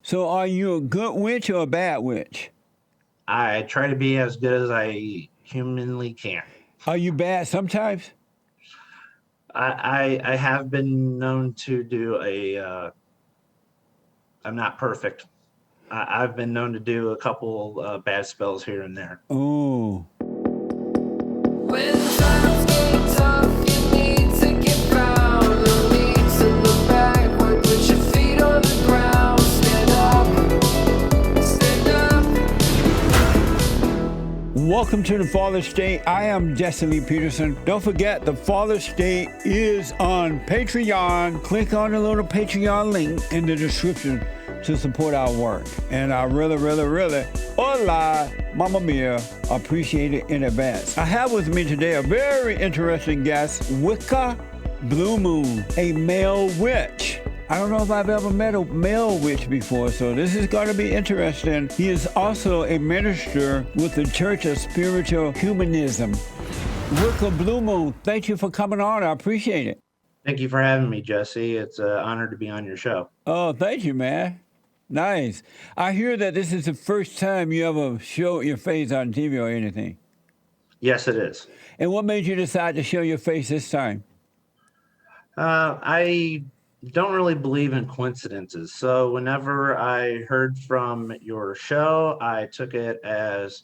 So are you a good witch or a bad witch? I try to be as good as I humanly can. Are you bad sometimes? I have been known to do I'm not perfect. I've been known to do a couple bad spells here and there. Oh. When times get tough, you need to get down. No need to look backward, put your feet on the ground. Stand up, stand up. Welcome to the Fallen State. I am Jesse Lee Peterson. Don't forget, the Fallen State is on Patreon. Click on the little Patreon link in the description to support our work. And I really, hola, mamma mia, appreciate it in advance. I have with me today a very interesting guest, Wicca BluMoon, a male witch. I don't know if I've ever met a male witch before, so this is going to be interesting. He is also a minister with the Church of Spiritual Humanism. Wicca BluMoon, thank you for coming on. I appreciate it. Thank you for having me, Jesse. It's an honor to be on your show. Oh, thank you, man. Nice. I hear that this is the first time you ever show your face on TV or anything. Yes, it is. And what made you decide to show your face this time? I don't really believe in coincidences. So whenever I heard from your show, I took it as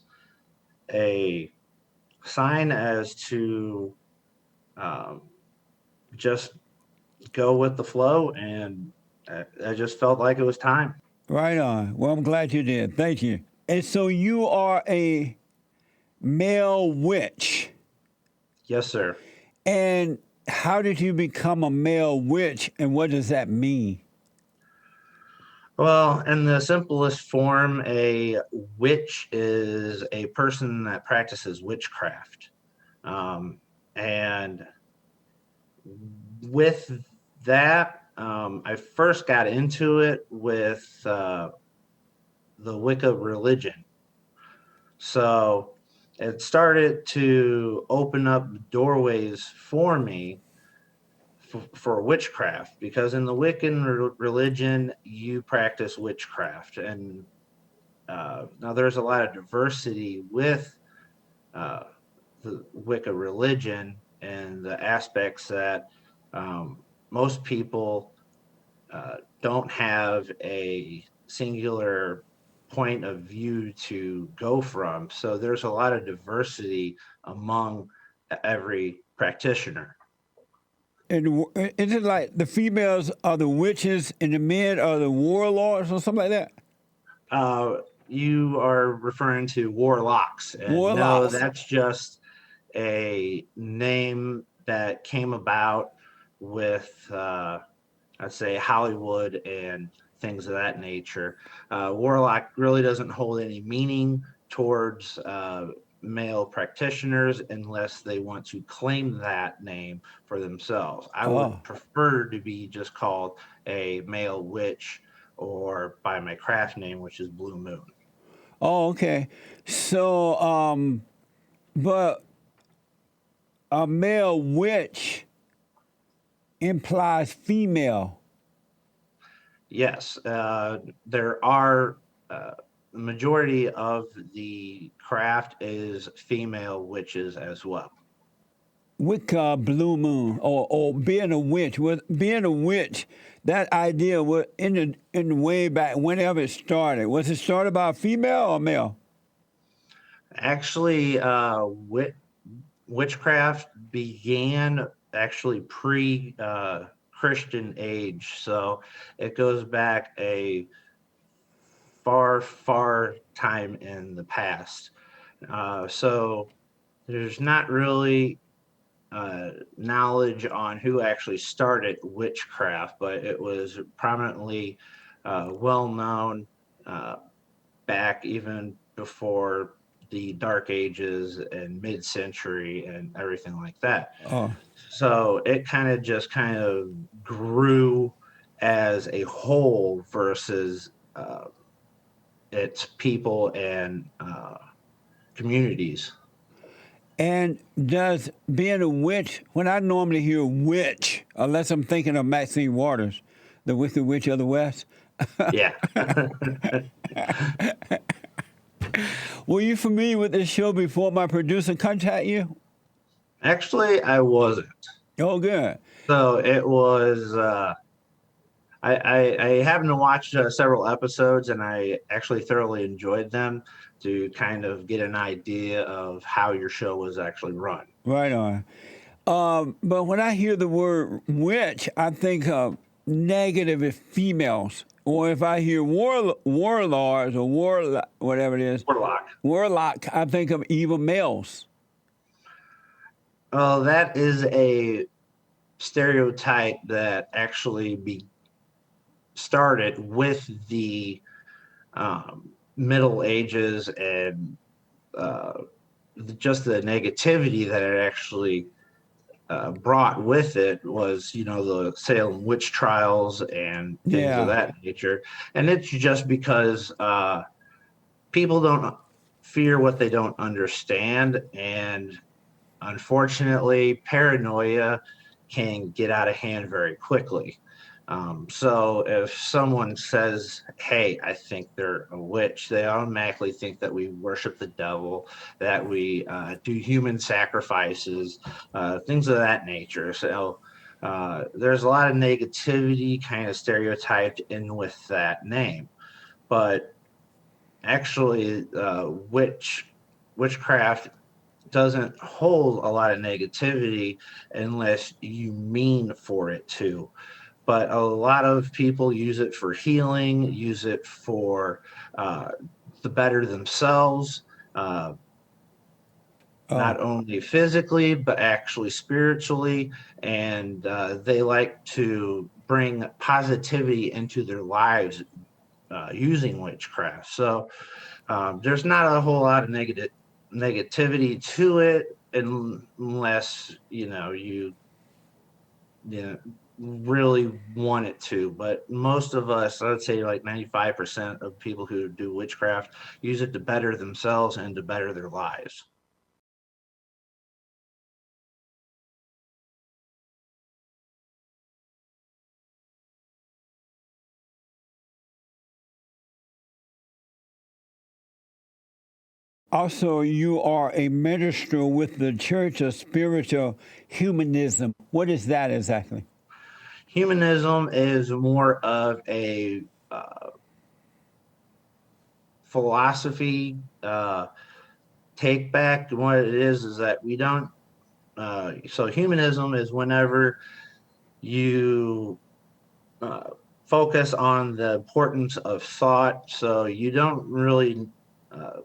a sign as to just go with the flow, and I just felt like it was time. Right on. Well, I'm glad you did. Thank you. And so you are a male witch. Yes, sir. And how did you become a male witch, and what does that mean? Well, in the simplest form, a witch is a person that practices witchcraft. And with that, I first got into it with the Wicca religion. So it started to open up doorways for me for witchcraft, because in the Wiccan religion, you practice witchcraft. And now there's a lot of diversity with the Wicca religion and the aspects that most people don't have a singular point of view to go from. So there's a lot of diversity among every practitioner. And is it like the females are the witches and the men are the warlords or something like that? You are referring to warlocks. And Warlocks. No, that's just a name that came about with, I'd say, Hollywood and things of that nature. Warlock really doesn't hold any meaning towards male practitioners unless they want to claim that name for themselves. I would prefer to be just called a male witch, or by my craft name, which is BluMoon. Oh, okay. So, but a male witch implies female. Yes, there are, the majority of the craft is female witches as well. Wicca BluMoon, or being a witch. Being a witch, that idea was in the way back whenever it started. Was it started by a female or male? Actually, witchcraft began actually pre-Christian age, so it goes back a far time in the past. So there's not really knowledge on who actually started witchcraft, but it was prominently well known back even before the Dark Ages and mid-century and everything like that. So it kind of grew as a whole versus its people and communities. And does being a witch, when I normally hear witch, unless I'm thinking of Maxine Waters, the Wicked Witch of the West, Yeah. Were you familiar with this show before my producer contact you? Actually, I wasn't. Oh, good. So it was. I happened to watch several episodes, and I actually thoroughly enjoyed them to kind of get an idea of how your show was actually run. Right on. But when I hear the word witch, I think of negative females. Or if I hear warlords or whatever it is, Warlock. warlock, I think of evil males. Oh, that is a stereotype that actually started with the Middle Ages and uh, just the negativity that it actually brought with it was, the Salem witch trials and things of Yeah. that nature. And it's just because people don't fear what they don't understand. And unfortunately, paranoia can get out of hand very quickly. So if someone says, "Hey, I think they're a witch," they automatically think that we worship the devil, that we do human sacrifices, things of that nature. So there's a lot of negativity kind of stereotyped in with that name. But actually, witchcraft doesn't hold a lot of negativity unless you mean for it to. But a lot of people use it for healing, use it for uh, the better themselves, uh, Oh, not only physically, but actually spiritually. And they like to bring positivity into their lives using witchcraft. So there's not a whole lot of negativity to it unless you really want it to. But most of us, I'd say like 95% of people who do witchcraft use it to better themselves and to better their lives. also, you are a minister with the Church of Spiritual Humanism. What is that exactly? Humanism is more of a philosophy take back. What it is that we don't so humanism is whenever you uh, focus on the importance of thought. So you don't really uh,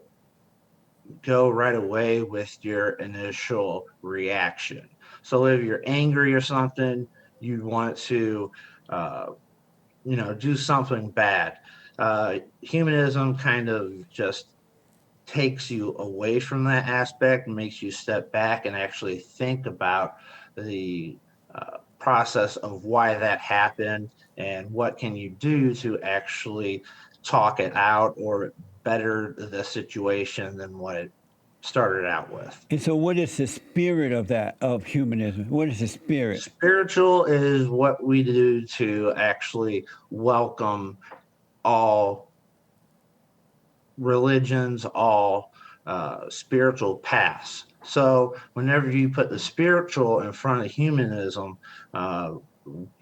go right away with your initial reaction. So if you're angry or something, you want to, uh, do something bad. Humanism kind of just takes you away from that aspect and makes you step back and actually think about the process of why that happened and what can you do to actually talk it out or better the situation than what it started out with. And so, what is the spirit of that, of humanism? What is the spirit? Spiritual is what we do to actually welcome all religions, all spiritual paths. So whenever you put the spiritual in front of humanism, uh,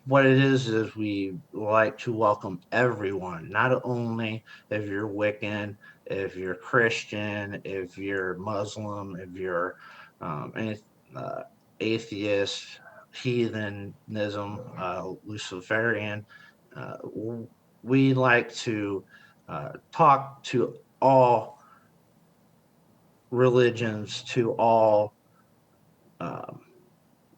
what it is we like to welcome everyone, not only if you're Wiccan, if you're Christian, if you're Muslim, if you're any, uh, atheist, heathenism, Luciferian. Uh, we like to talk to all religions, to all um,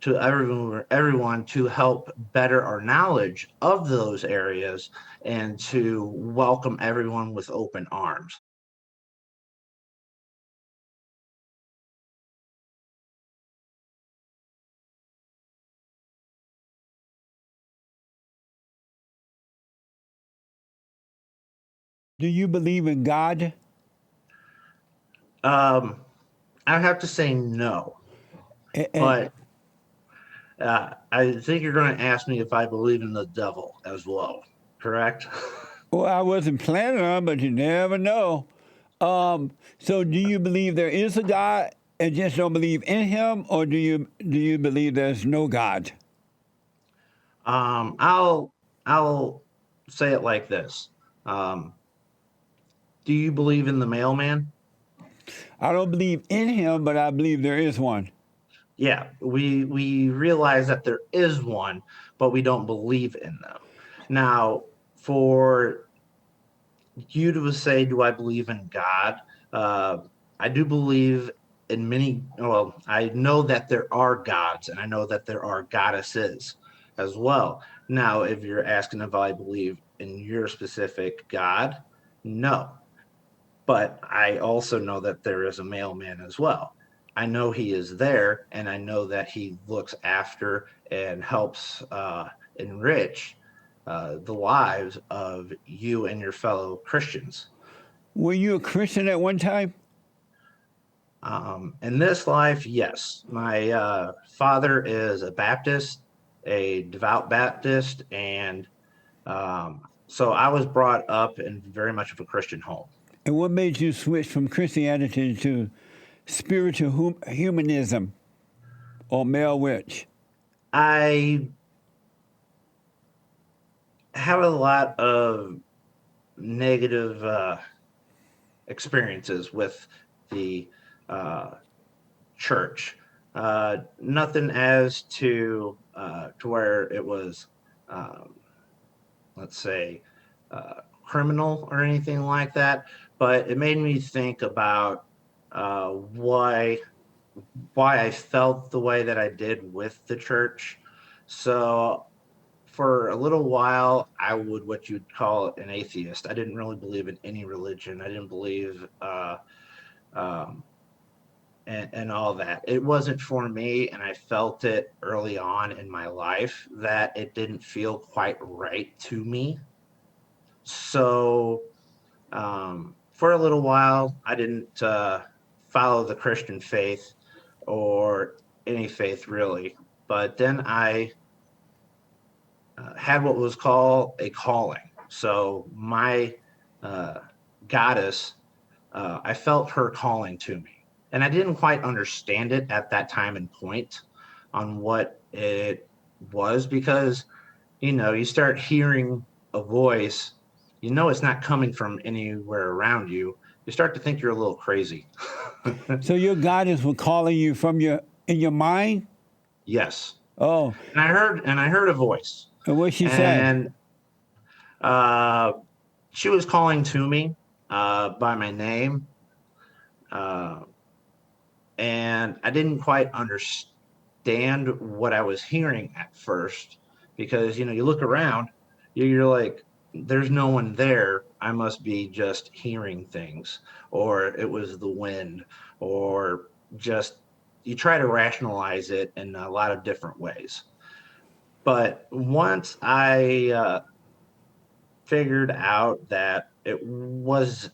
to everyone to help better our knowledge of those areas and to welcome everyone with open arms. Do you believe in God? Um, I have to say no, And but I think you're going to ask me if I believe in the devil as well, correct? Well, I wasn't planning on, but you never know. So, do you believe there is a God and just don't believe in Him, or do you believe there's no God? I'll say it like this. Um, do you believe in the mailman? I don't believe in Him, but I believe there is one. Yeah, we realize that there is one, but we don't believe in them. Now, for you to say, do I believe in God? Uh, I do believe in many. Well, I know that there are gods, and I know that there are goddesses as well. Now, if you're asking if I believe in your specific God, no. But I also know that there is a mailman as well. I know he is there, and I know that he looks after and helps enrich the lives of you and your fellow Christians. Were you a Christian at one time? In this life, yes. My father is a Baptist, a devout Baptist, and so I was brought up in very much of a Christian home. And what made you switch from Christianity to spiritual humanism or male witch? I had a lot of negative experiences with the church. Nothing as to where it was, um, let's say, criminal or anything like that, but it made me think about why I felt the way that I did with the church. So for a little while, I would what you'd call an atheist. I didn't really believe in any religion. I didn't believe um, and all that. It wasn't for me, and I felt it early on in my life that it didn't feel quite right to me. So for a little while, I didn't follow the Christian faith or any faith really. But then I had what was called a calling. So my uh, goddess, I felt her calling to me. And I didn't quite understand it at that time and point on what it was because, you start hearing a voice, it's not coming from anywhere around you. You start to think you're a little crazy. So your goddess was calling you from in your mind? Yes. Oh, And I heard a voice. and what she say? And uh, she was calling to me by my name. Uh, and I didn't quite understand what I was hearing at first because you look around, you're like, there's no one there. I must be just hearing things, or it was the wind, or just you try to rationalize it in a lot of different ways. But once I figured out that it was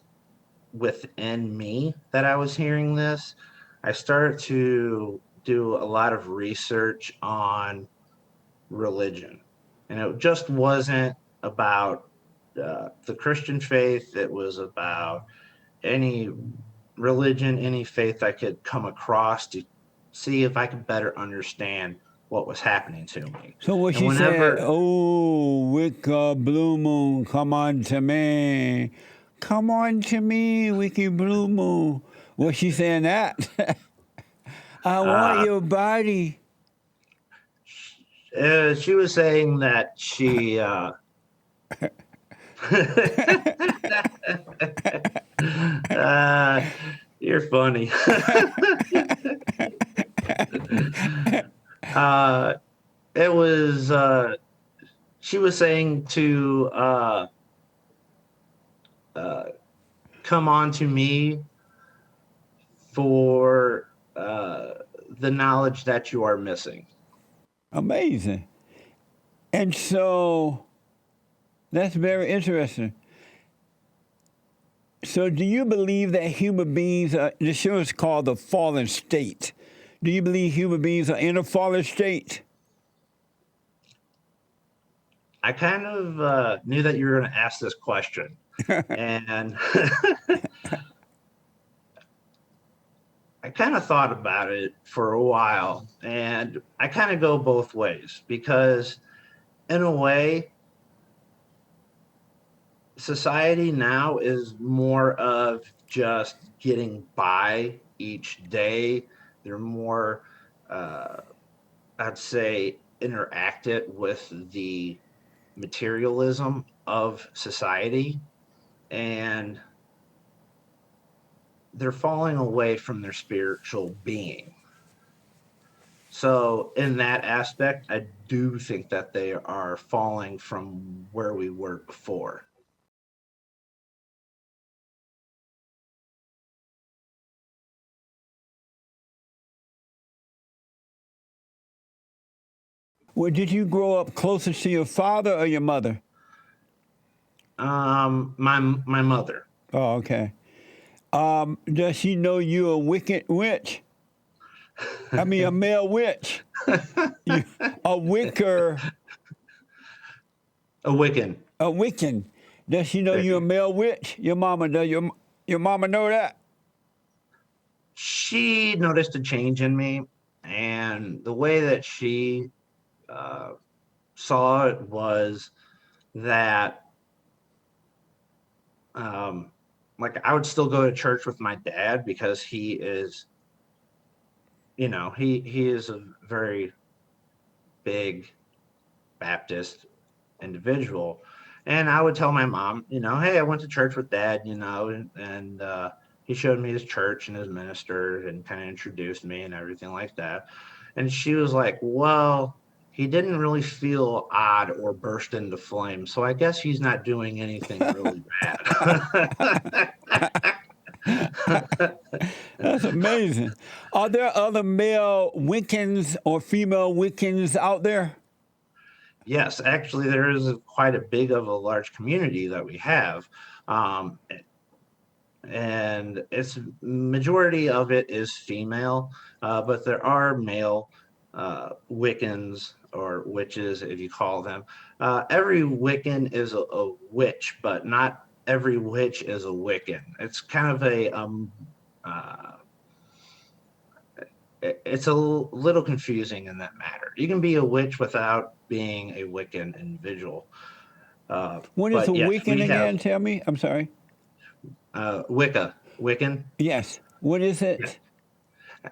within me that I was hearing this, I started to do a lot of research on religion. And it just wasn't about the Christian faith, it was about any religion, any faith I could come across to see if I could better understand what was happening to me. So what And she said, whenever, oh, Wicca BluMoon, come on to me. Come on to me, Wicca BluMoon. Was she saying that? I want uh, your body. she was saying that she uh, you're funny. uh, it was she was saying to uh, come on to me for the knowledge that you are missing. Amazing. And so that's very interesting. So do you believe that human beings are, the show is called The Fallen State. Do you believe human beings are in a fallen state? I kind of knew that you were going to ask this question, and I kind of thought about it for a while, and I kind of go both ways because, in a way, society now is more of just getting by each day. They're more, uh, I'd say, interacted with the materialism of society, and they're falling away from their spiritual being. So, in that aspect, I do think that they are falling from where we were before. Well, did you grow up closer to your father or your mother? My mother. Oh, okay. Does she know you a wicked witch? I mean, a male witch. You, a wicker, A Wiccan. a Wiccan. Does she know you a male witch? Your mama does. Your mama know that? She noticed a change in me, and the way that she uh, saw it was that, um, like, I would still go to church with my dad because he is, he is a very big Baptist individual. And I would tell my mom, hey, I went to church with dad, and he showed me his church and his minister and kind of introduced me and everything like that. And she was like, well, he didn't really feel odd or burst into flames. So I guess he's not doing anything really bad. That's amazing. Are there other male Wiccans or female Wiccans out there? Yes, actually, there is quite a big of a large community that we have. Um, and it's majority of it is female, but there are male Wiccans or witches, if you call them. Every Wiccan is a witch, but not every witch is a Wiccan. It's kind of uh, it's a little confusing in that matter. You can be a witch without being a Wiccan individual. What is a But yes, Wiccan we again? have Tell me. I'm sorry. Wiccan. Yes. What is it?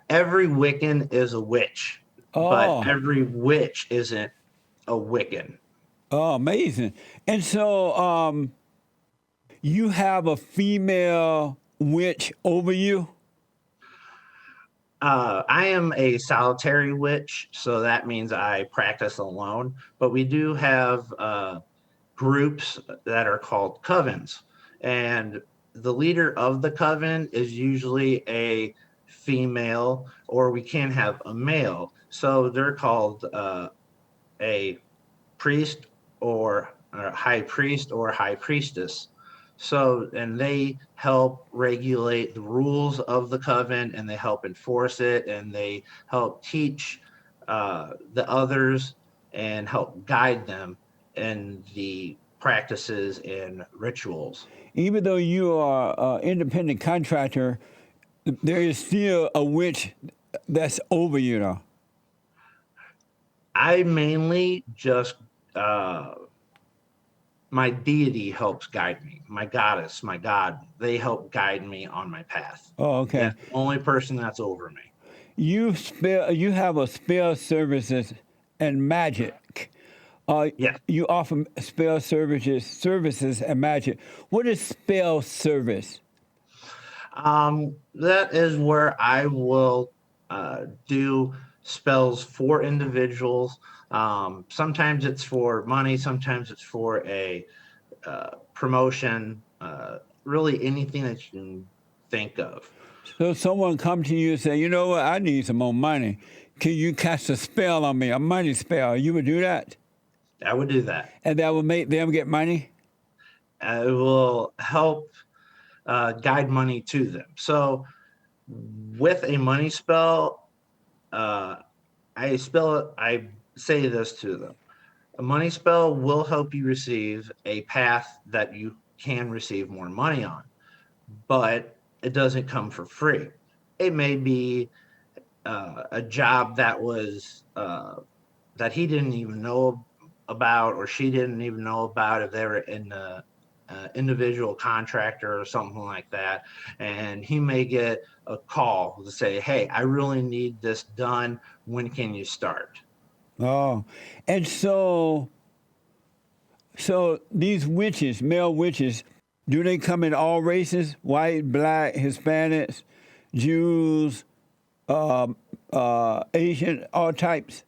Every Wiccan is a witch, but Oh, every witch isn't a Wiccan. oh, amazing. And so, you have a female witch over you? I am a solitary witch, so that means I practice alone. But we do have groups that are called covens, and the leader of the coven is usually a female, or we can have a male. So they're called a priest or a high priest or high priestess. So, and they help regulate the rules of the coven and they help enforce it and they help teach the others and help guide them in the practices and rituals. Even though you are an independent contractor, there is still a witch that's over you, though. I mainly just, uh, my deity helps guide me. My goddess, my god, they help guide me on my path. Oh, okay. That's the only person that's over me. You have a spell services and magic. Yeah. You offer spell services and magic. What is spell service? That is where I will do spells for individuals. Sometimes it's for money, sometimes it's for a promotion, really anything that you can think of. So someone come to you and say, you know what, I need some more money. Can you cast a spell on me, a money spell? You would do that? I would do that. And that will make them get money? It will help guide money to them. So with a money spell, I say this to them. A money spell will help you receive a path that you can receive more money on, but it doesn't come for free. It may be a job that was that he didn't even know about, or she didn't even know about, if they were in the individual contractor or something like that. And he may get a call to say, hey, I really need this done. When can you start? Oh, and so these witches, male witches, do they come in all races? White, black, Hispanics, Jews, Asian, all types?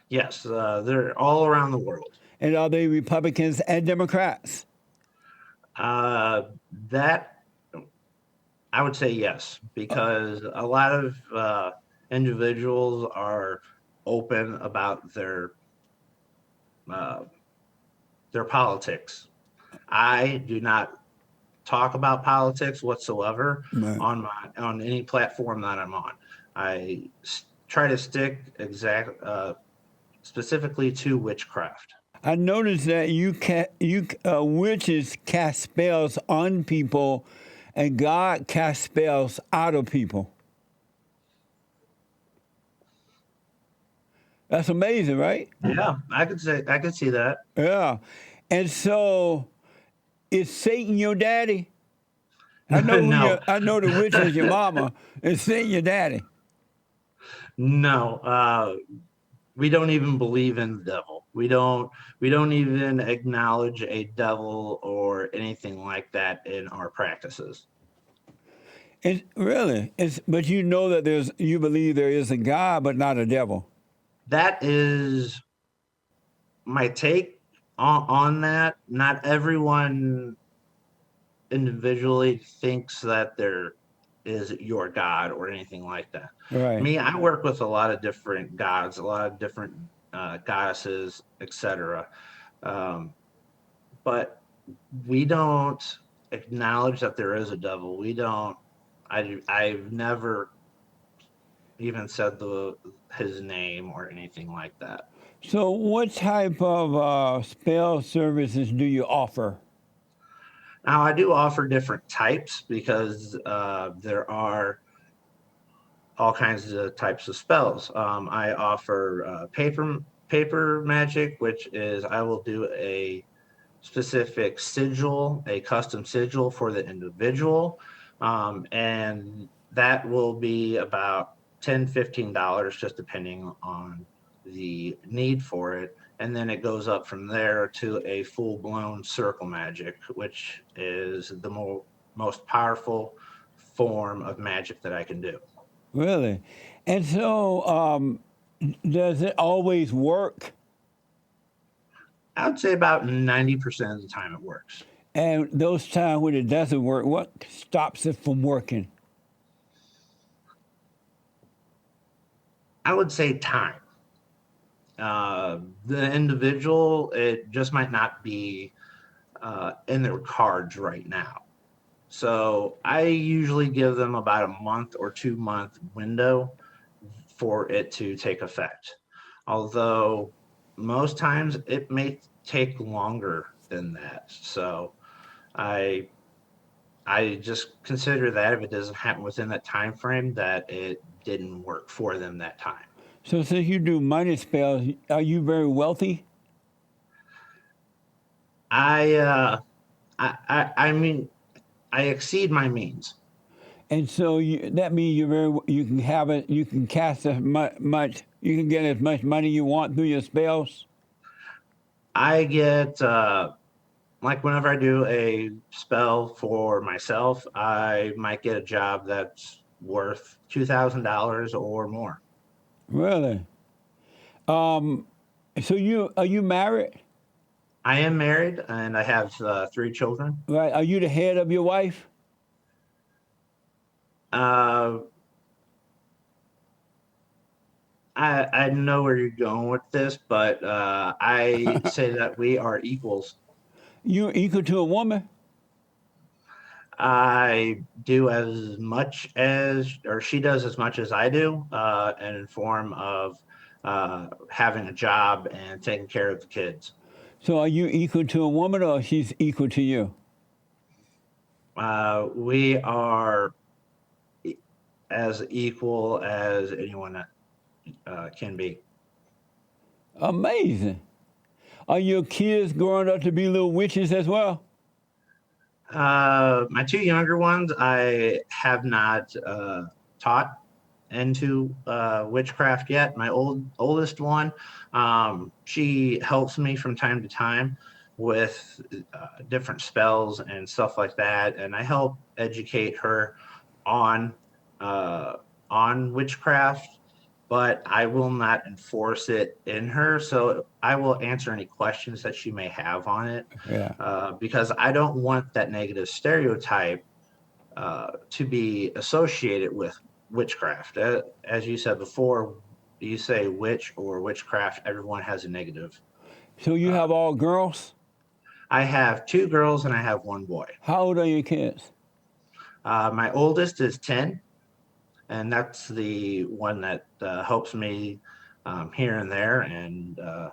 Yes, they're all around the world. And are they Republicans and Democrats? Uh, that I would say yes, because a lot of individuals are open about uh, their politics. I do not talk about politics whatsoever Right. on any platform that I'm on. Try to stick specifically to witchcraft. I noticed that witches cast spells on people, and God casts spells out of people. That's amazing, right? Yeah, I could see that. Yeah. And so, is Satan your daddy? I know No, I know the witch is your mama. Is Satan your daddy? no. We don't even believe in the devil. We don't even acknowledge a devil or anything like that in our practices. But you know that you believe there is a God, but not a devil. That is my take on that. Not everyone individually thinks that there is your God or anything like that. Right. Me, I work with a lot of different gods, a lot of different goddesses, etc. Um, but we don't acknowledge that there is a devil. We don't. I've never even said his name or anything like that. So, what type of spell services do you offer? Now, I do offer different types because there are all kinds of types of spells. I offer paper magic, which is I will do a specific sigil, a custom sigil for the individual, and that will be about $10-15, just depending on the need for it. And then it goes up from there to a full-blown circle magic, which is the most powerful form of magic that I can do. Really? And so, does it always work? I would say about 90% of the time it works. And those times when it doesn't work, what stops it from working? I would say time. The individual, it just might not be in their cards right now. So I usually give them about a month or 2 month window for it to take effect. Although most times it may take longer than that. So I just consider that if it doesn't happen within that time frame, that it didn't work for them that time. So, since you do money spells, are you very wealthy? I mean, I exceed my means. And so that means you can have it, you can cast as much, you can get as much money you want through your spells. I get like whenever I do a spell for myself, I might get a job that's worth $2,000 or more. Really? So are you married? I am married and I have 3 children. Right? Are you the head of your wife? Uh, I know where you're going with this, but I say that we are equals. You equal to a woman? I do as much as, or she does as much as I do, in form of having a job and taking care of the kids. So are you equal to a woman or she's equal to you? We are as equal as anyone can be. Amazing. Are your kids growing up to be little witches as well? My two younger ones, I have not taught into witchcraft yet. My oldest one, she helps me from time to time with different spells and stuff like that, and I help educate her on on witchcraft, but I will not enforce it in her. So I will answer any questions that she may have on it, Yeah. because I don't want that negative stereotype to be associated with witchcraft. As you said before, you say witch or witchcraft, everyone has a negative. So you have all girls? I have two girls and I have one boy. How old are your kids? My oldest is 10, and that's the one that helps me here and there. And the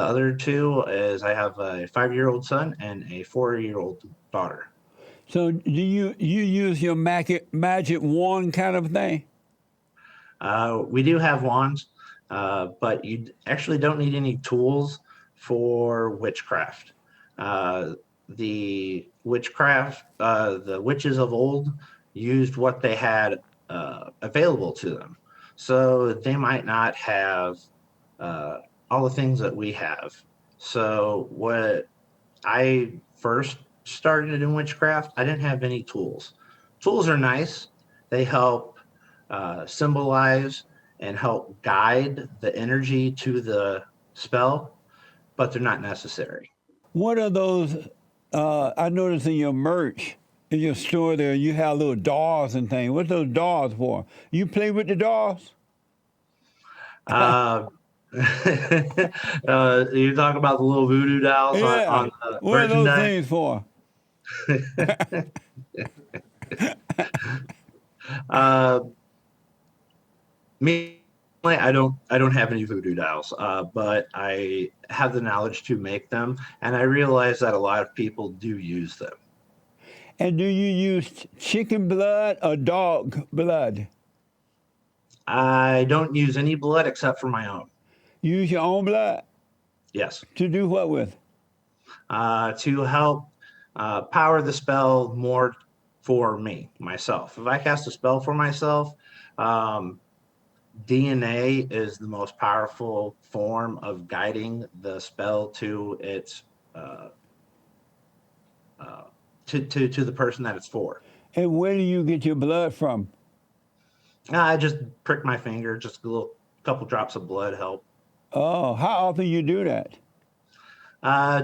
other two is I have a 5-year-old son and a 4-year-old daughter. So do you use your magic wand kind of thing? We do have wands, but you actually don't need any tools for witchcraft. The witches of old used what they had available to them. So they might not have all the things that we have. So what I first started in witchcraft, I didn't have any tools. Tools are nice. They help symbolize and help guide the energy to the spell, but they're not necessary. What are those? I noticed in your merch, in your store there, you have little dolls and things. What's those dolls for? You play with the dolls? You talk about the little voodoo dolls on the What are those merchandise. things for? Uh, Me, I don't have any voodoo dolls, but I have the knowledge to make them, and I realize that a lot of people do use them. And do you use chicken blood or dog blood? I don't use any blood except for my own. You use your own blood Yes, to do what with? to help power the spell more for me, myself. If I cast a spell for myself, DNA is the most powerful form of guiding the spell to its to the person that it's for. And where do you get your blood from? I just prick my finger, just a little couple drops of blood help. Oh, how often you do that?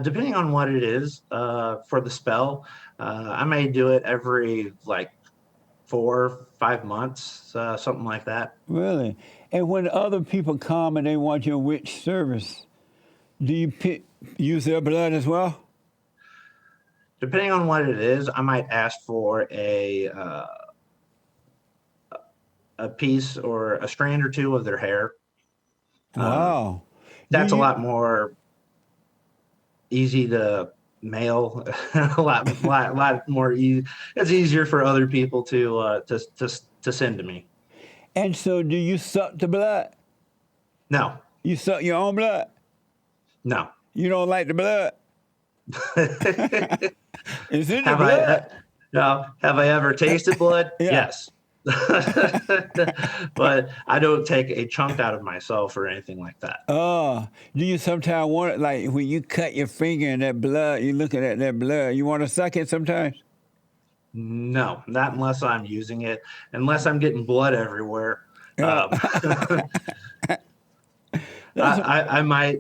Depending on what it is for the spell, I may do it every like 4-5 months, something like that. Really? And when other people come and they want your witch service, do you use their blood as well? Depending on what it is, I might ask for a piece or a strand or two of their hair. Wow. That's Do a you- lot more easy to mail. a lot more easy. It's easier for other people to send to me. And so do you suck the blood? No, You suck your own blood? no. You don't like the blood? Is it the Have blood? have I ever tasted blood? Yeah. Yes. But I don't take a chunk out of myself or anything like that. Do you sometimes want it, like when you cut your finger and that blood, you're looking at that blood, you want to suck it sometimes? No, not unless I'm using it, unless I'm getting blood everywhere. Yeah. I might,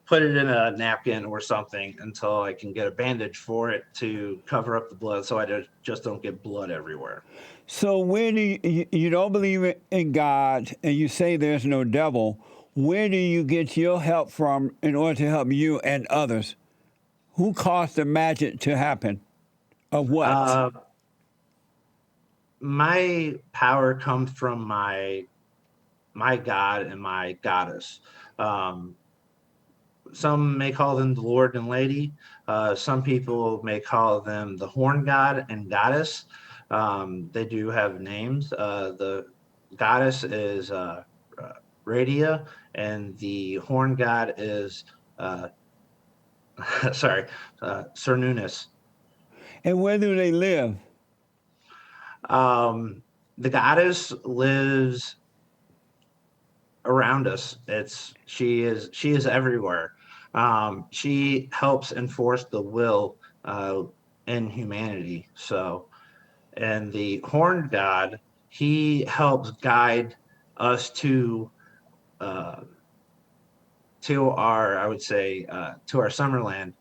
put it in a napkin or something until I can get a bandage for it to cover up the blood so I just don't get blood everywhere. So where do you don't believe in God and you say there's no devil, where do you get your help from in order to help you and others? Who caused the magic to happen? Of what? My power comes from my my god and my goddess. Um, some may call them the Lord and Lady. Some people may call them the Horn God and Goddess. They do have names. The goddess is Radia, and the Horn God is uh, sorry, Cernunnos. And where do they live? The goddess lives around us. She is everywhere. She helps enforce the will in humanity. So, and the horned god, he helps guide us uh, to our, I would say, to our summerland,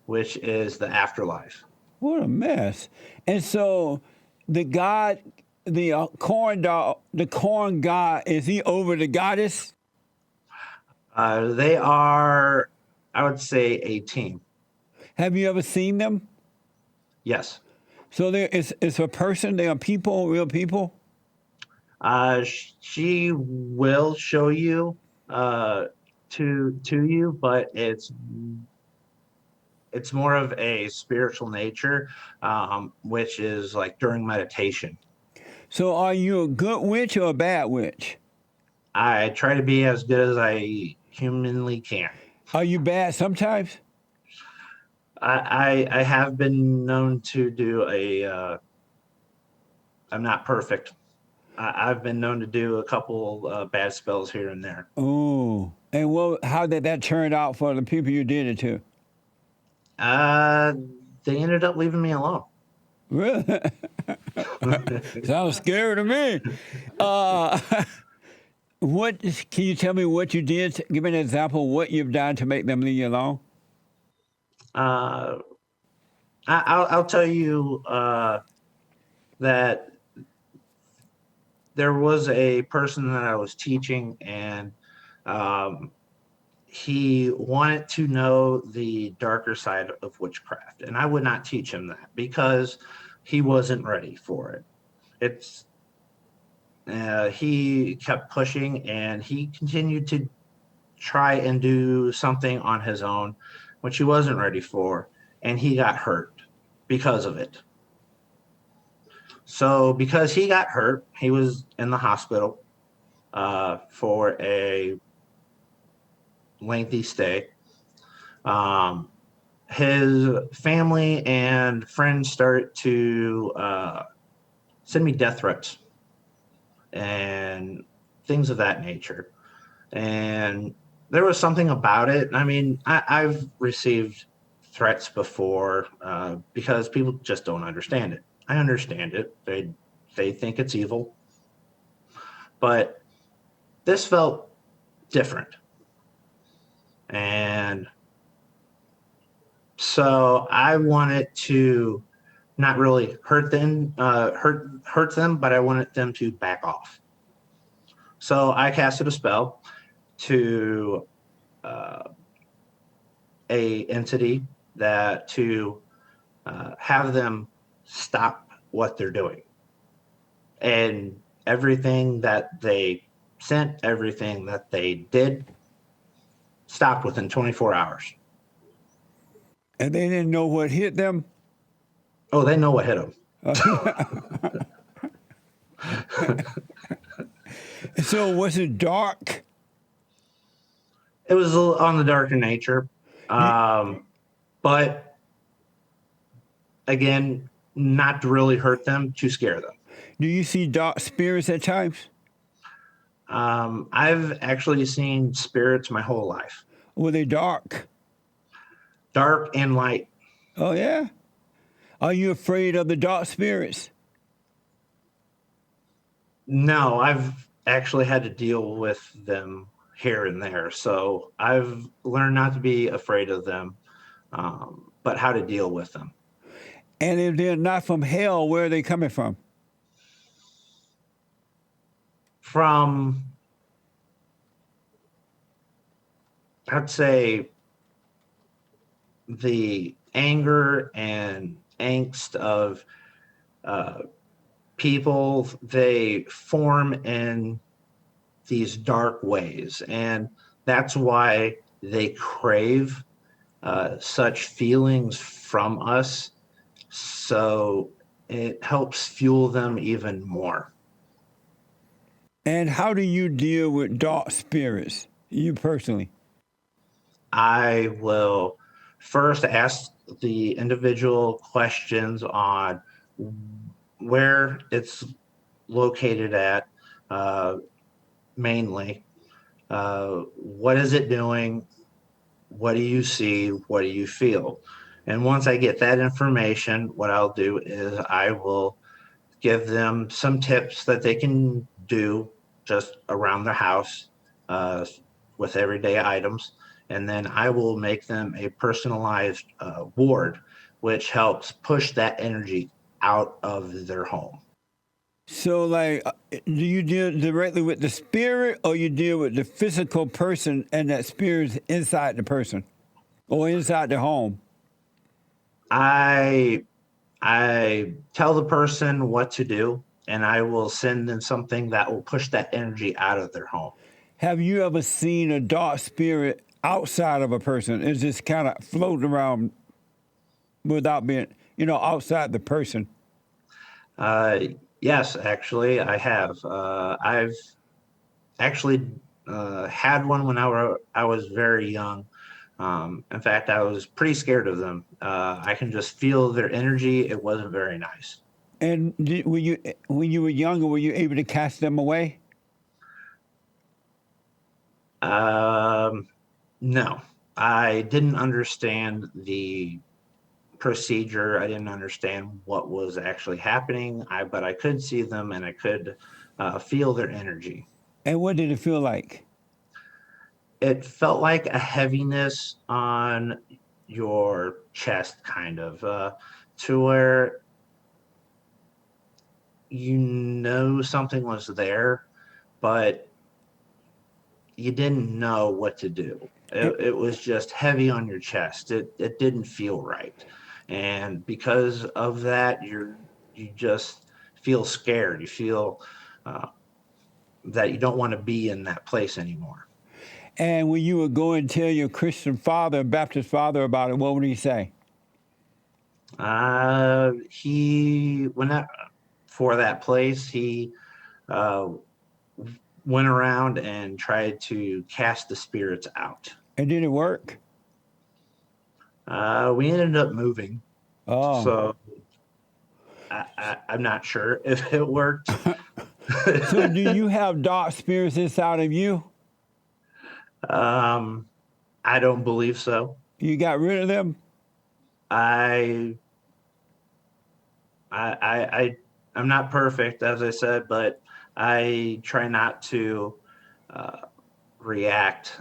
which is the afterlife. What a mess. And so the god, the corn god, is he over the goddess? They are, I would say, a team. Have you ever seen them? Yes. So it's a person, they are people, real people? She will show you to you, but it's more of a spiritual nature, which is like during meditation. So are you a good witch or a bad witch? I try to be as good as I humanly can. Are you bad sometimes? I have been known to do I'm not perfect. I've been known to do a couple bad spells here and there. Oh, and how did that turn out for the people you did it to? Uh, they ended up leaving me alone. Really? Sounds scary to me. Uh, what can you tell me what you did? Give me an example of what you've done to make them leave you alone. Uh, I'll tell you that there was a person that I was teaching, and um, he wanted to know the darker side of witchcraft, and I would not teach him that because he wasn't ready for it. It's he kept pushing, and he continued to try and do something on his own, which he wasn't ready for, and he got hurt because of it. So, because he got hurt, he was in the hospital for a lengthy stay. Um, his family and friends started to send me death threats and things of that nature. And there was something about it. I mean, I've received threats before because people just don't understand it. I understand it. They think it's evil, but this felt different. And so I wanted to not really hurt them, but I wanted them to back off. So I casted a spell to a entity that to have them stop what they're doing, and everything that they sent, everything that they did, stopped within 24 hours. And they didn't know what hit them. Oh, they know what hit them. So was it dark? It was on the darker nature, but again, not to really hurt them, to scare them. Do you see dark spirits at times? I've actually seen spirits my whole life, Were they dark? dark and light. Oh, yeah? Are you afraid of the dark spirits? No, I've actually had to deal with them here and there. So I've learned not to be afraid of them, but how to deal with them. And if they're not from hell, where are they coming from? From, I'd say, the anger and angst of people, they form in these dark ways. And that's why they crave such feelings from us. So it helps fuel them even more. And how do you deal with dark spirits, you personally? I will first ask the individual questions on where it's located at, mainly. What is it doing? What do you see? What do you feel? And once I get that information, what I'll do is I will give them some tips that they can do just around their house with everyday items. And then I will make them a personalized ward, which helps push that energy out of their home. So, like, do you deal directly with the spirit, or you deal with the physical person and that spirit's inside the person or inside the home? I tell the person what to do, and I will send them something that will push that energy out of their home. Have you ever seen a dark spirit outside of a person? It's just kind of floating around without being, outside the person. Yes, actually, I have. I've actually had one when I was very young. In fact, I was pretty scared of them. I can just feel their energy. It wasn't very nice. And when you were younger, were you able to cast them away? No, I didn't understand the procedure. I didn't understand what was actually happening. But I could see them and I could feel their energy. And what did it feel like? It felt like a heaviness on your chest, kind of, to where something was there, but you didn't know what to do. It was just heavy on your chest. It didn't feel right. And because of that, you just feel scared. You feel that you don't want to be in that place anymore. And when you would go and tell your Christian father, Baptist father about it, what would he say? He went out for that place. He went around and tried to cast the spirits out. And did it work? We ended up moving. Oh. So I'm not sure if it worked. So do you have dark spirits inside of you? I don't believe so. You got rid of them? I'm not perfect, as I said, but I try not to react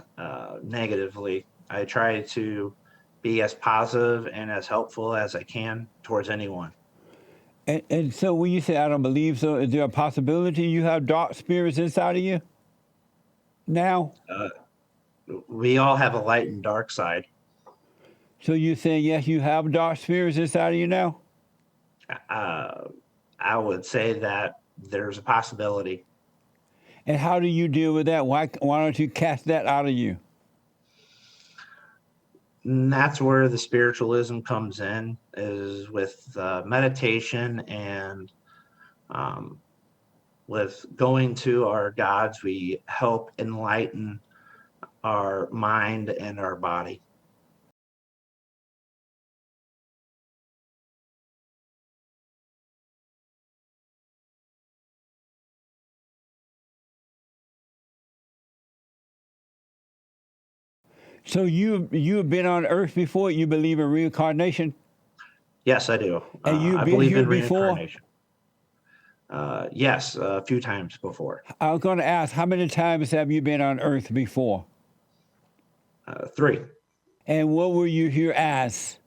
negatively. I try to be as positive and as helpful as I can towards anyone. And so when you say I don't believe so, is there a possibility you have dark spirits inside of you now? We all have a light and dark side. So you're saying, yes, you have dark spirits inside of you now? I would say that there's a possibility. And how do you deal with that? Why don't you cast that out of you? And that's where the spiritualism comes in, is with meditation and with going to our gods. We help enlighten our mind and our body. So you have been on Earth before? You believe in reincarnation? Yes, I do. And you've I been believe here in before? reincarnation. Yes, a few times before. I was going to ask, how many times have you been on Earth before? 3. And what were you here as?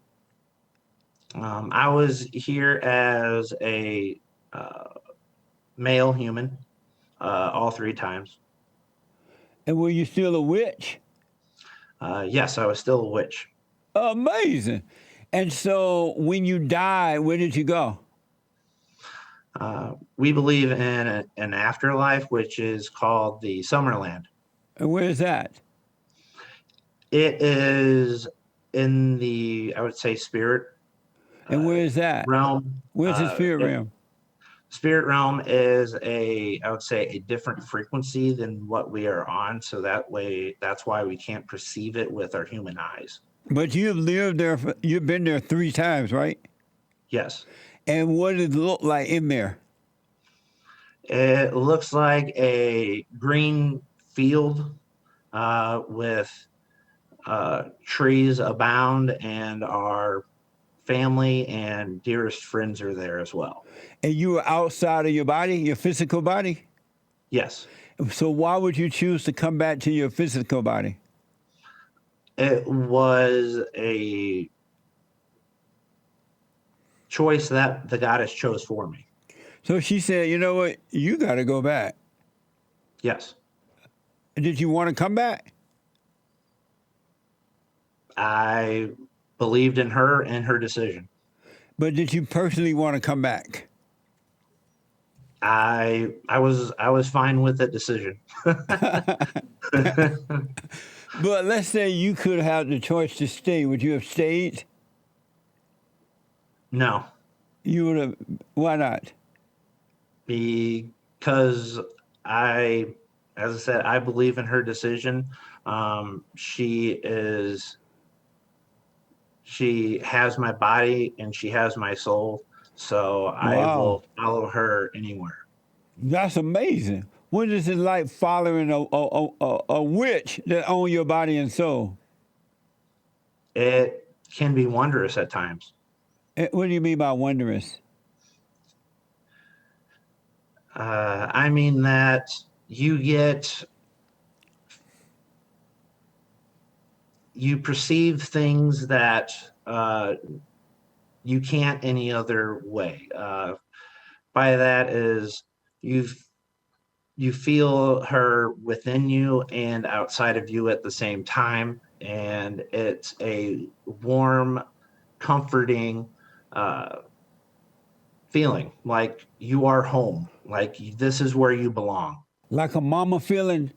I was here as a male human all 3 times. And were you still a witch? Yes, I was still a witch. Amazing. And so when you died, where did you go? We believe in an afterlife, which is called the Summerland. And where is that? It is in the, I would say, spirit And where is that? realm. Where's the spirit realm? Spirit realm is I would say, a different frequency than what we are on. So that's why we can't perceive it with our human eyes. But you've lived there, you've been there 3 times, right? Yes. And what does it look like in there? It looks like a green field with trees abound, and our family and dearest friends are there as well. And you were outside of your body, your physical body? Yes. So why would you choose to come back to your physical body? It was a choice that the goddess chose for me. So she said, you know what, you got to go back. Yes. Did you want to come back? I believed in her and her decision. But did you personally want to come back? I was fine with the decision. But let's say you could have the choice to stay. Would you have stayed? No, You would have. Why not? because as I said, I believe in her decision. She has my body and she has my soul, so I Wow. will follow her anywhere. That's amazing. What is it like following a witch that owns your body and soul? It can be wondrous at times. What do you mean by wondrous? I mean that you perceive things that you can't any other way. By that is you feel her within you and outside of you at the same time, and it's a warm, comforting feeling, like you are home, like this is where you belong. Like a mama feeling?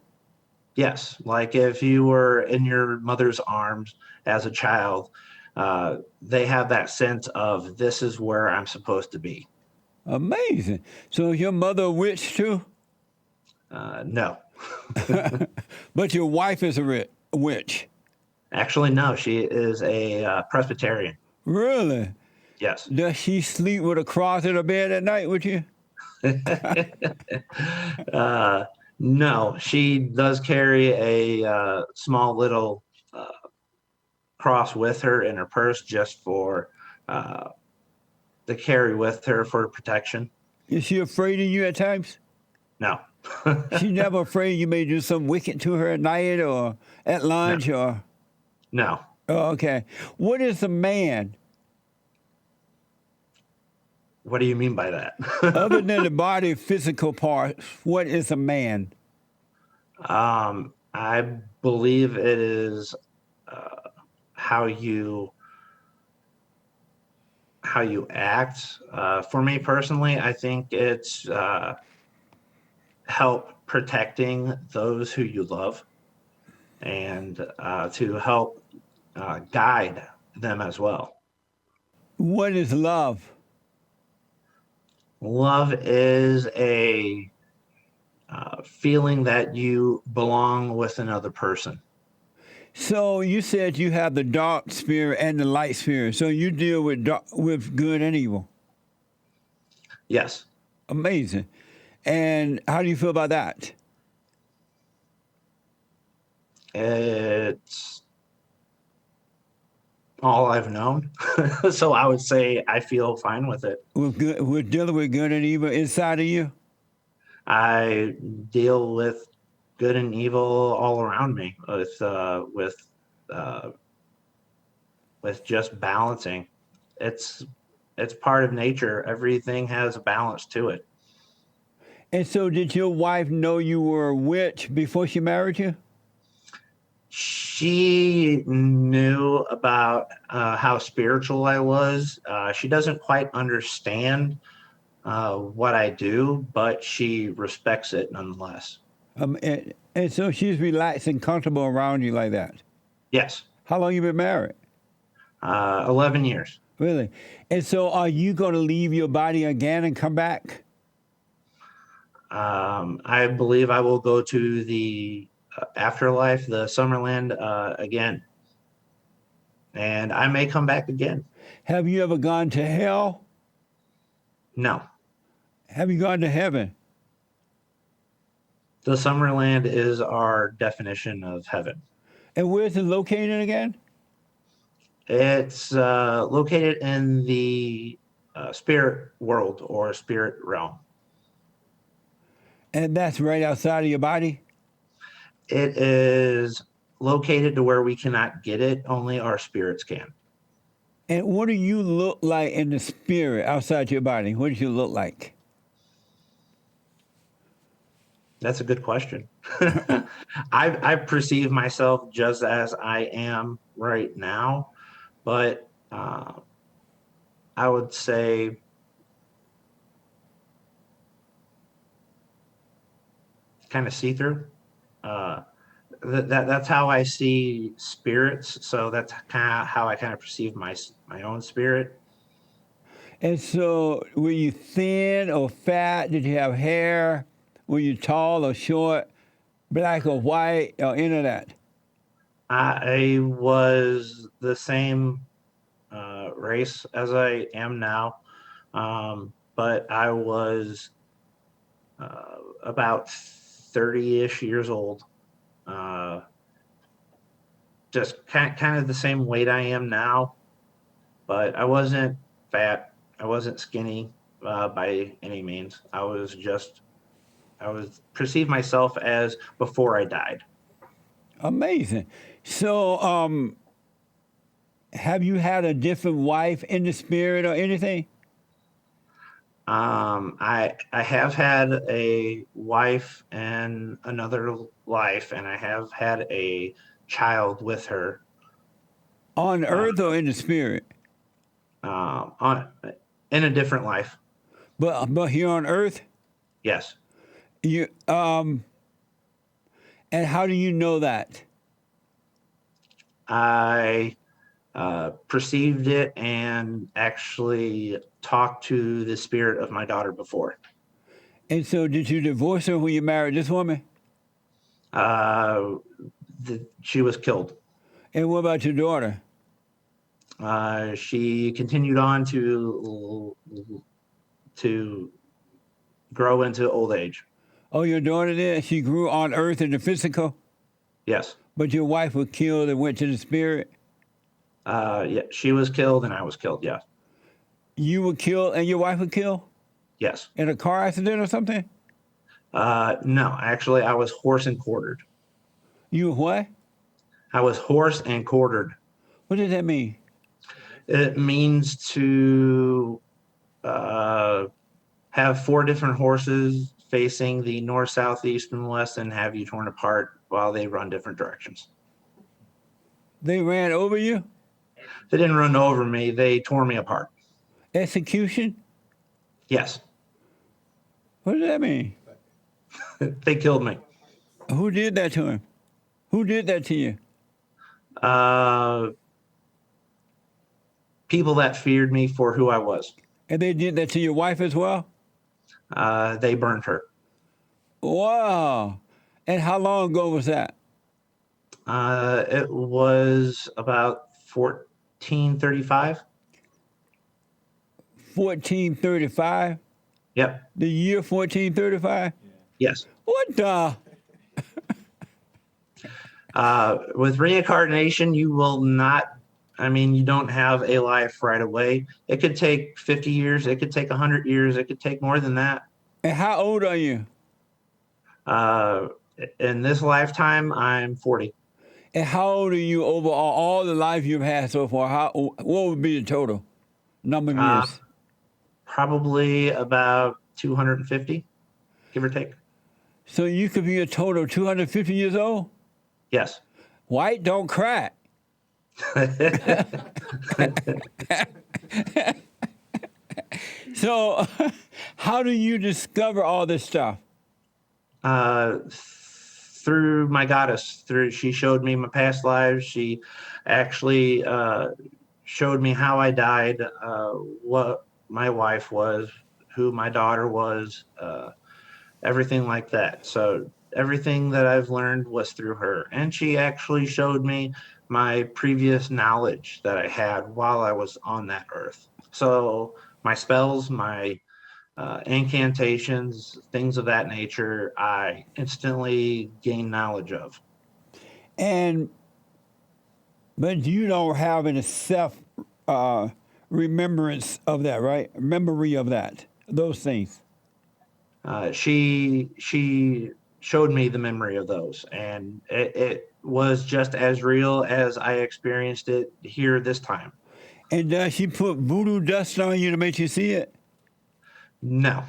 Yes, like if you were in your mother's arms as a child, they have that sense of this is where I'm supposed to be. Amazing. So is your mother a witch too? No, But your wife is a witch. actually, no, she is a Presbyterian. Really? Yes. Does she sleep with a cross in her bed at night with you? No, she does carry a small little cross with her in her purse, just for to carry with her for protection. Is she afraid of you at times? No. She's never afraid you may do something wicked to her at night or at lunch or... No. Oh, okay. What is a man? What do you mean by that? Other than the body physical parts, what is a man? I believe it is how you act. For me personally, I think it's help protecting those who you love, and to help guide them as well. What is love? Love is a feeling that you belong with another person. So you said you have the dark spirit and the light spirit. So you deal with good and evil. Yes. Amazing. And how do you feel about that? It's all I've known. So I would say I feel fine with it. We're dealing with good and evil inside of you? I deal with good and evil all around me with just balancing. It's part of nature. Everything has a balance to it. And so did your wife know you were a witch before she married you? She knew about how spiritual I was. She doesn't quite understand what I do, but she respects it nonetheless. And so she's relaxed and comfortable around you like that. Yes, How long you been married? 11 years. Really? And so are you going to leave your body again and come back? I believe I will go to the afterlife, the Summerland, again. And I may come back again. Have you ever gone to hell? No. Have you gone to heaven? The Summerland is our definition of heaven. And where's it located again? It's located in the spirit world or spirit realm. And that's right outside of your body? It is located to where we cannot get it, only our spirits can. And what do you look like in the spirit outside your body? What do you look like? That's a good question. I perceive myself just as I am right now, but I would say kind of see-through. That's how I see spirits. So that's kind of how I kind of perceive my own spirit. And so were you thin or fat? Did you have hair? Were you tall or short? Black or white or any of that? I was the same race as I am now, but I was about 30-ish years old. Just kind of the same weight I am now, but I wasn't fat. I wasn't skinny by any means. I was perceived myself as before I died. Amazing. So, have you had a different wife in the spirit or anything? I have had a wife in another life, and I have had a child with her On earth or in the spirit? on in a different life. But here on earth, Yes. you and how do you know that? I perceived it and actually talked to the spirit of my daughter before. And so, did you divorce her when you married this woman? She was killed. And what about your daughter? She continued on to grow into old age. Oh, your daughter did? She grew on earth in the physical, Yes. but your wife was killed and went to the spirit? Yeah, she was killed and I was killed. Yes. You were killed and your wife was killed? Yes. In a car accident or something? No, actually, I was horse and quartered. You were what? I was horse and quartered. What does that mean? It means to have 4 different horses facing the north, south, east, and west and have you torn apart while they run different directions. They ran over you? They didn't run over me. They tore me apart. Execution? Yes. What does that mean? They killed me. Who did that to him? Who did that to you? People that feared me for who I was. And they did that to your wife as well? They burned her. Wow. And how long ago was that? It was about 1435. 1435? Yep. The year 1435? Yes. What the? With reincarnation, you will not, you don't have a life right away. It could take 50 years. It could take 100 years. It could take more than that. And how old are you? In this lifetime, I'm 40. And how old are you over all the life you've had so far? What would be the total number of years? Probably about 250, give or take. So you could be a total of 250 years old? Yes. White don't crack. So, how do you discover all this stuff? Through my goddess. She showed me my past lives. She actually showed me how I died, what my wife was, who my daughter was, everything like that. So everything that I've learned was through her. And she actually showed me my previous knowledge that I had while I was on that earth. So my spells, my incantations, things of that nature, I instantly gain knowledge of. And but you don't have any self remembrance of that, right? Memory of that, those things. She showed me the memory of those, and it was just as real as I experienced it here this time. And does she put voodoo dust on you to make you see it? No.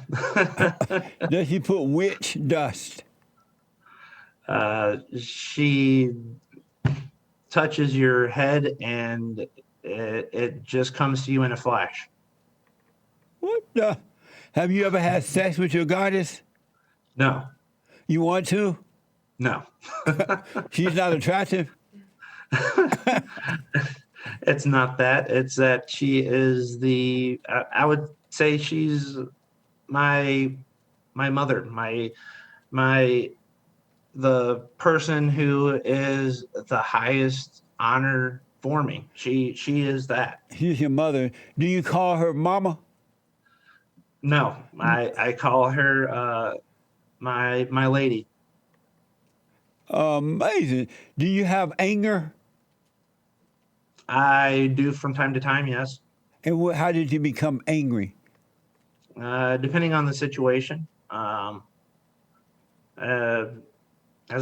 Does she put witch dust? She touches your head and it just comes to you in a flash. What the? Have you ever had sex with your goddess? No. You want to? No. She's not attractive? It's not that. It's that she is I would say she's my mother, the person who is the highest honor for me. She is that. She's your mother. Do you call her mama? No, I call her my lady. Amazing. Do you have anger? I do from time to time, yes. And how did you become angry? Depending on the situation. As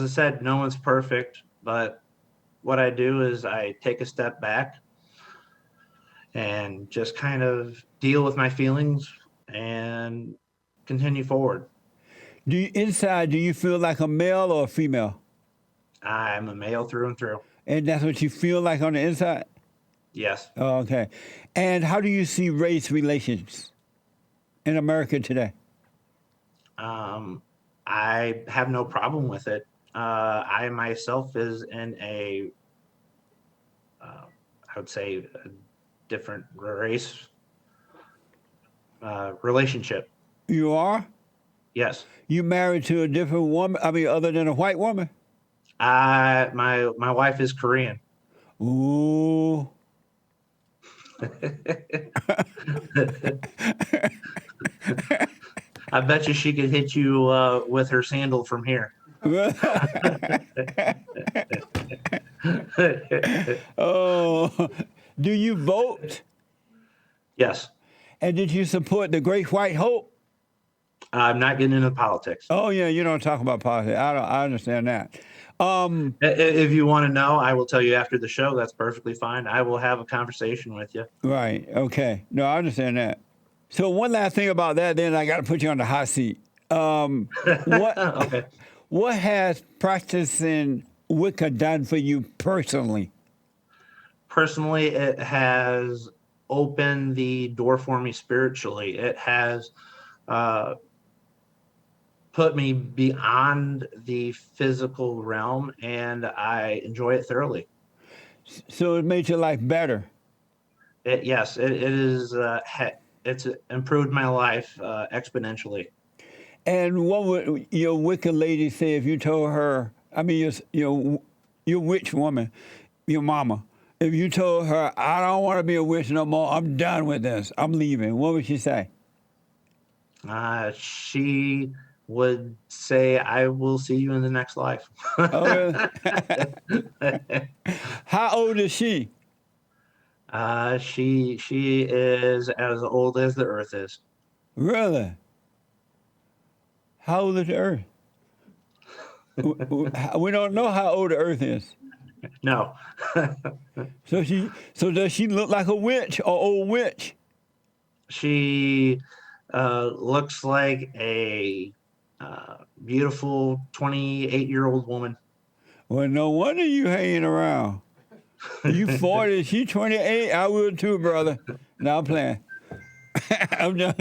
I said, no one's perfect, but what I do is I take a step back and just kind of deal with my feelings and continue forward. Do you feel like a male or a female? I'm a male through and through. And that's what you feel like on the inside? Yes. Oh, okay. And how do you see race relations in America today? I have no problem with it. I myself is in I would say, a different race relationship. You are? Yes. You married to a different woman? I mean, other than a white woman? My wife is Korean. Ooh. I bet you she could hit you with her sandal from here. Oh, do you vote? Yes. And did you support the Great White Hope? I'm not getting into politics. Oh yeah, you don't talk about politics. I understand that. If you want to know, I will tell you after the show. That's perfectly fine. I will have a conversation with you. Right. Okay. No, I understand that. So one last thing about that, then I got to put you on the hot seat. What Okay. What has practicing Wicca done for you personally? Personally, it has opened the door for me spiritually. It has put me beyond the physical realm, and I enjoy it thoroughly. So it made your life better. Yes, it is. It's improved my life exponentially. And what would your Wicca lady say if you told her? I mean, your witch woman, your mama. If you told her, "I don't want to be a witch no more. I'm done with this. I'm leaving," what would she say? She would say, "I will see you in the next life." Oh, really? How old is she? She is as old as the earth is. Really? How old is the Earth? We don't know how old the Earth is. No. So does she look like a witch or old witch? She looks like a beautiful 28-year-old woman. Well, no wonder you hanging around. You 40, she 28. I will too, brother. Now I'm playing. I'm done.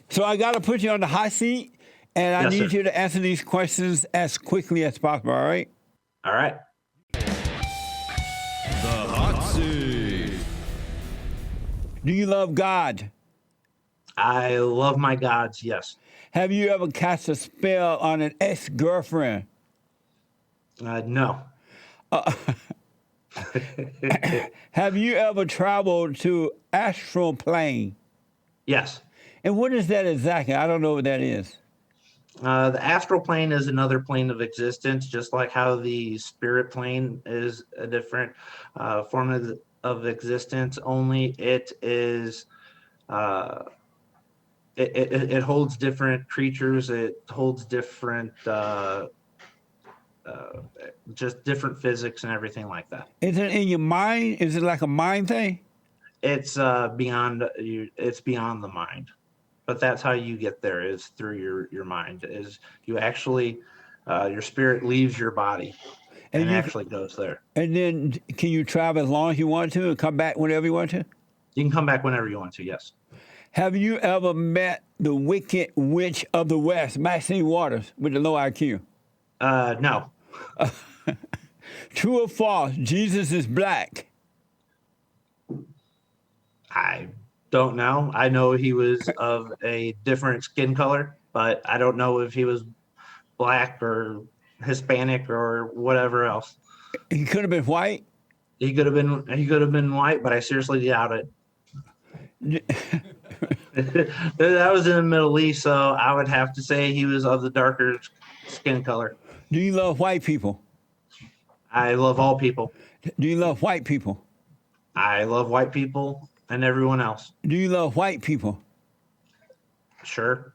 So I got to put you on the hot seat, and I Yes, need sir. you to answer these questions as quickly as possible, all right? All right. The hot seat. Do you love God? I love my gods, yes. Have you ever cast a spell on an ex-girlfriend? No. Have you ever traveled to astral plane? Yes. And what is that exactly? I don't know what that is. The astral plane is another plane of existence, just like how the spirit plane is a different form of existence. Only it is, it holds different creatures. It holds different, just different physics and everything like that. Is it in your mind? Is it like a mind thing? It's beyond you. It's beyond the mind. But that's how you get there, is through your mind. Is you actually your spirit leaves your body and you- actually goes there. And then can you travel as long as you want to and come back whenever you want to? You can come back whenever you want to. Yes. Have you ever met the Wicked Witch of the West, Maxine Waters, with the low IQ? No. True or false? Jesus is black. I don't know. I know he was of a different skin color, but I don't know if he was black or Hispanic or whatever else. He could have been white. He could have been white, but I seriously doubt it. That was in the Middle East, so I would have to say he was of the darker skin color. Do you love white people? I love all people. Do you love white people? I love white people and everyone else. Do you love white people? Sure.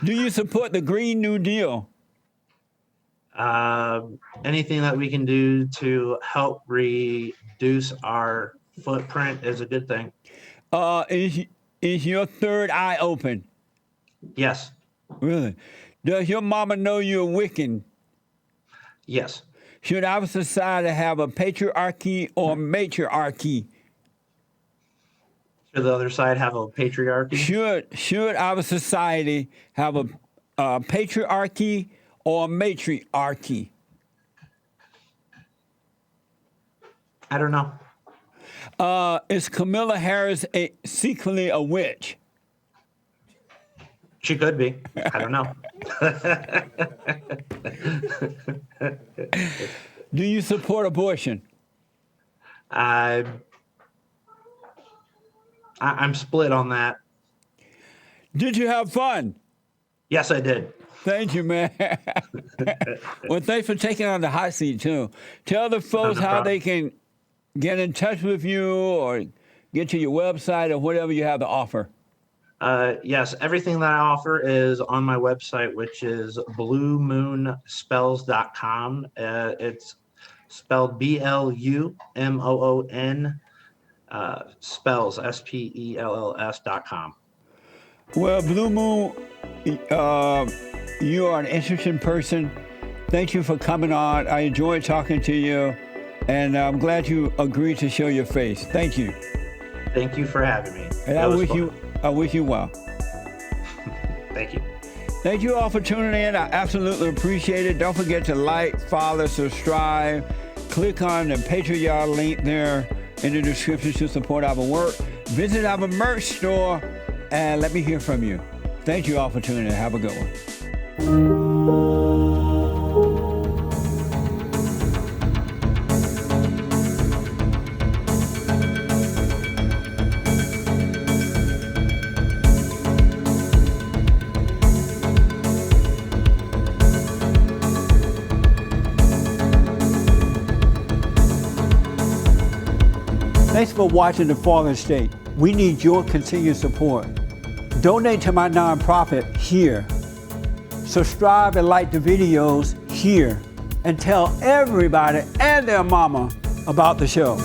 Do you support the Green New Deal? Anything that we can do to help reduce our footprint is a good thing. Is your third eye open? Yes. Really? Does your mama know you're Wiccan? Yes. Should our society have a patriarchy or matriarchy? Should the other side have a patriarchy? Should our society have a patriarchy or matriarchy? I don't know. Is Camilla Harris secretly a witch? She could be. I don't know. Do you support abortion? I'm split on that. Did you have fun? Yes, I did. Thank you, man. Well, thanks for taking on the hot seat, too. Tell the folks No how problem. they can get in touch with you or get to your website or whatever you have to offer. Yes, everything that I offer is on my website, which is BluMoonSpells.com. It's spelled BLUMOON spells SPELLS.com. Well, Blue Moon, you are an interesting person. Thank you for coming on. I enjoyed talking to you, and I'm glad you agreed to show your face. Thank you. Thank you for having me. And That I was wish fun. you well. Thank you. Thank you all for tuning in. I absolutely appreciate it. Don't forget to like, follow, subscribe. Click on the Patreon link there in the description to support our work. Visit our merch store and let me hear from you. Thank you all for tuning in. Have a good one. Thanks for watching The Fallen State. We need your continued support. Donate to my nonprofit here. Subscribe and like the videos here. And tell everybody and their mama about the show.